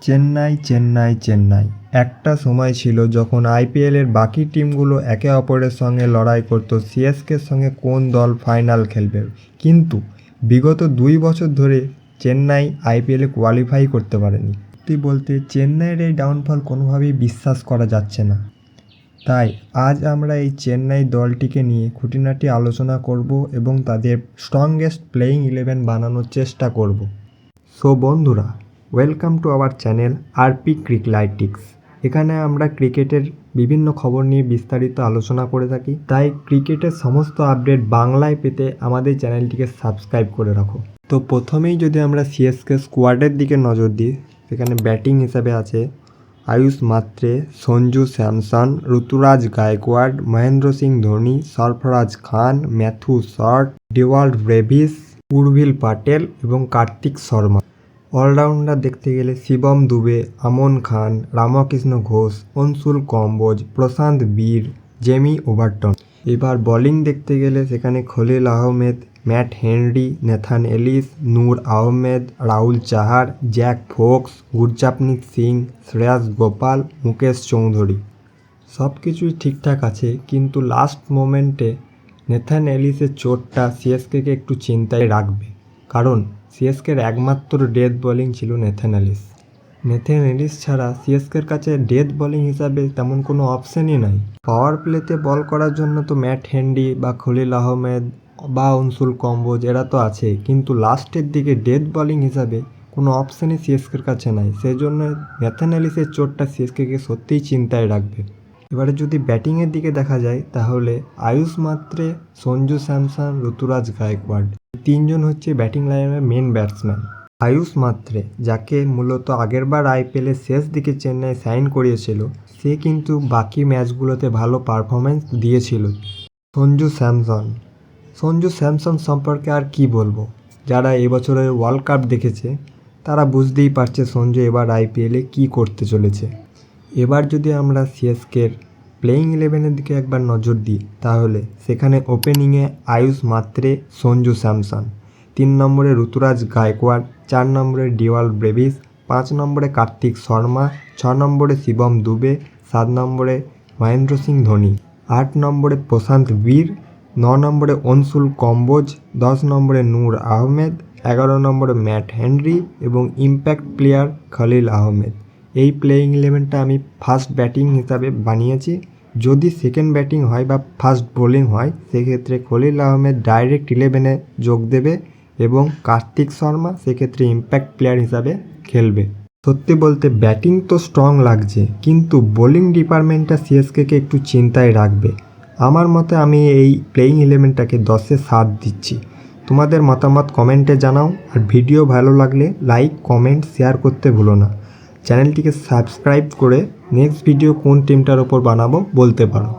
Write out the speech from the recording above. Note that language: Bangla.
চেন্নাই চেন্নাই চেন্নাই একটা সময় ছিল যখন আইপিএলের বাকি টিমগুলো একে অপরের সঙ্গে লড়াই করত সিএসকের সঙ্গে কোন দল ফাইনাল খেলবে। কিন্তু বিগত 2 বছর ধরে চেন্নাই আইপিএলে কোয়ালিফাই করতে পারেনি। সত্যি বলতে চেন্নাইয়ের এই ডাউনফল কোনোভাবেই বিশ্বাস করা যাচ্ছে না। তাই আজ আমরা এই চেন্নাই দলটিকে নিয়ে খুঁটিনাটি আলোচনা করব এবং তাদের স্ট্রংগেস্ট প্লেয়িং 11 বানানোর চেষ্টা করব। সো বন্ধুরা, welcome to our channel RP Criclytics. এখানে আমরা ক্রিকেটের বিভিন্ন খবর নিয়ে বিস্তারিত আলোচনা করে থাকি। তাই ক্রিকেটের সমস্ত আপডেট বাংলায় পেতে আমাদের চ্যানেলটিকে সাবস্ক্রাইব করে রাখো। তো প্রথমেই যদি আমরা সিএসকে স্কোয়াডের দিকে নজর দিই, সেখানে ব্যাটিং হিসাবে আছে Ayush Mhatre, Sanju Samson, Ruturaj Gaikwad, Mahendra Singh Dhoni, Sarfaraz Khan, Matthew Short, Dewald Brevis, Urvil Patel এবং কার্তিক শর্মা। অলরাউন্ডার দেখতে গেলে শিবম দুবে, আমন খান, রামকৃষ্ণ ঘোষ, অনসুল কম্বোজ, প্রশান্ত বীর, জেমি ওভারটন। এবার বোলিং দেখতে গেলে সেখানে Khaleel Ahmed, Matt Henry, Nathan Ellis, Noor Ahmad, Rahul Chahar, Jack Foulkes, Gurjapneet Singh, Shreyas Gopal, Mukesh Choudhary. সব কিছুই ঠিকঠাক আছে, কিন্তু লাস্ট মোমেন্টে নেথান এলিসের চোটটা সিএসকেকে একটু চিন্তায় রাখবে। কারণ সিএসকের একমাত্র ডেথ বোলিং ছিল নেথান এলিস ছাড়া সিএসকের কাছে ডেথ বোলিং হিসাবে তেমন কোনো অপশানই নাই। পাওয়ার প্লেতে বল করার জন্য তো ম্যাট হেনরি বা খলিল আহমেদ বা অনসুল কম্বোজ এরা তো আছে, কিন্তু লাস্টের দিকে ডেথ বোলিং হিসাবে কোনো অপশানই সিএসকের কাছে নাই। সেই জন্য নেথান এলিসের চোটটা সিএসকেকে সত্যিই চিন্তায় রাখবে। এবারে যদি ব্যাটিংয়ের দিকে দেখা যায়, তাহলে আয়ুষ মাত্রে, সঞ্জু স্যামসন, ঋতুরাজ গায়কোয়াড় তিনজন হচ্ছে ব্যাটিং লাইনের মেন ব্যাটসম্যান। আয়ুষ মাত্রে, যাকে মূলত আগেরবার আইপিএলের শেষ দিকে চেন্নাই সাইন করিয়েছিল, সে কিন্তু বাকি ম্যাচগুলোতে ভালো পারফরমেন্স দিয়েছিল। সঞ্জু স্যামসন সম্পর্কে আর কি বলবো, যারা এবছরের ওয়ার্ল্ড কাপ দেখেছে তারা বুঝতেই পারছে সঞ্জু এবার আইপিএলে কি করতে চলেছে। এবার যদি আমরা সিএসকের প্লেয়িং 11-এর দিকে একবার নজর দিই, তাহলে সেখানে ওপেনিংয়ে আয়ুষ মাত্রে, সঞ্জু স্যামসন, 3 নম্বরে ঋতুরাজ গায়কোয়াড়, 4 নম্বরে ডেওয়াল্ড ব্রেভিস, 5 নম্বরে কার্তিক শর্মা, 6 নম্বরে শিবম দুবে, 7 নম্বরে মহেন্দ্র সিং ধোনি, 8 নম্বরে প্রশান্ত বীর, 9 নম্বরে অনসুল কম্বোজ, 10 নম্বরে নূর আহমেদ, 11 নম্বরে ম্যাট হেনরি এবং ইম্প্যাক্ট প্লেয়ার খলিল আহমেদ। এই প্লেয়িং 11টা আমি ফার্স্ট ব্যাটিং হিসাবে বানিয়েছি। যদি সেকেন্ড ব্যাটিং হয় বা ফার্স্ট বোলিং হয়, সেক্ষেত্রে খলিল আহমেদ ডাইরেক্ট 11-এ যোগ দেবে এবং কার্তিক শর্মা সেক্ষেত্রে ইম্প্যাক্ট প্লেয়ার হিসাবে খেলবে। সত্যি বলতে ব্যাটিং তো স্ট্রং লাগছে, কিন্তু বোলিং ডিপার্টমেন্টটা সিএসকেকে একটু চিন্তায় রাখবে। আমার মতে আমি এই প্লেয়িং 11টাকে 10-এ 7 দিচ্ছি। তোমাদের মতামত কমেন্টে জানাও, আর ভিডিও ভালো লাগলে লাইক, কমেন্ট, শেয়ার করতে ভুলো না। চ্যানেলটিকে সাবস্ক্রাইব করে নেক্সট ভিডিও কোন টিমটার ওপর বানাবো বলতে পারো।